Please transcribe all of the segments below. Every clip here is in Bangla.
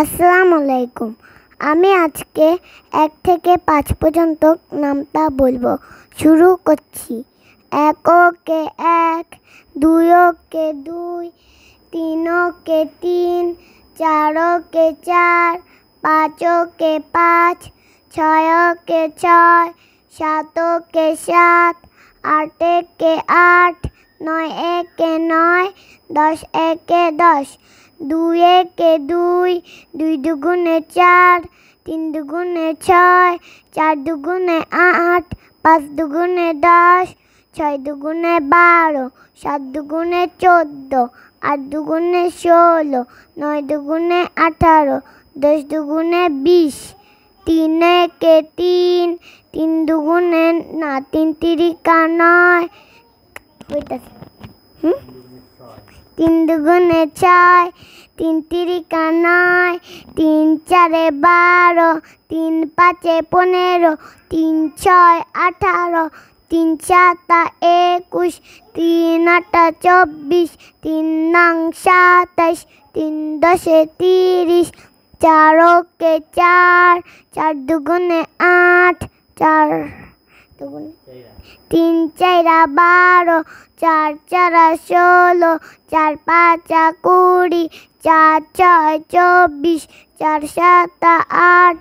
আসসালামু আলাইকুম। আমি আজকে ১ থেকে ৫ পর্যন্ত নামটা বলবো। শুরু করছি। ১ ওকে ১, ২ ওকে ২, ৩ ওকে ৩, ৪ ওকে ৪, ৫ ওকে ৫, ৬ ওকে ৬, ৭ ওকে ৭, ৮ একে ৮, ৯ একে ৯, ১০ একে ১০, ২ একে ২, ২ দুগুণে ৪, ৩ দুগুণে ৬, ৪ দুগুণে ৮, ৫ দুগুণে ১০, ৬ দুগুণে ১২, ৭ দুগুণে ১৪, ৮ দুগুণে ১৬, ৯ দুগুণে ১৮, ১০ দুগুণে ২০, ৩ একে ৩, ৩ দুগুণে ৩ তিরিকা ৯, ৩ দুগুণে ৬, ৩ তিরিকা ৯, ৩ চারে ১২, ৩ পাঁচে ১৫, ৩ ছয় ১৮, ৩ সাতা ২১, ৩ আটা ২৪, ৩ নং ২৭, ৩ দশে ৩০, ৪ ওকে ৪, ৪ দুগুণে ৮, ৪ দুগুণে ৩ চাইরা ১২, ৪ চারা ১৬, ৪ পাঁচা ২০, ৪ ছয় ২৪, ৪ সাতা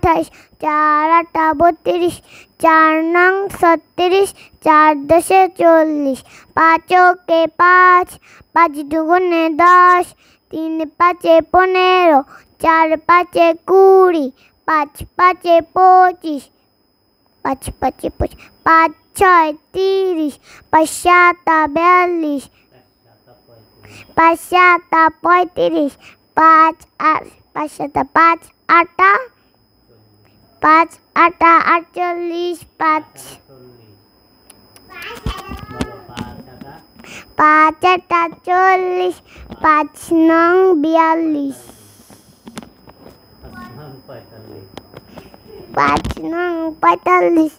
২৮, ৪ আটা ৩২, ৪ নং ৩৬, ৪ দশে ৪০, ৫ ওকে ৫, ৫ দুগুণে ১০, ৩ পাঁচে ১৫, ৪ পাঁচে ২০, ৫ পাঁচে ২৫, ৫ পাঁচে ২৫, ৫ ছয় ৩০, ৫ সাতা ৪২, ৫ সাতা ৩৫, ৫ সাতা ৫ আটা ৪৮, ৫ আটা ৪০, ৫ নং ৪২, ৫ নং ৪৫,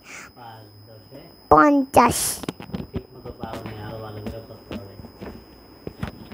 ৫০।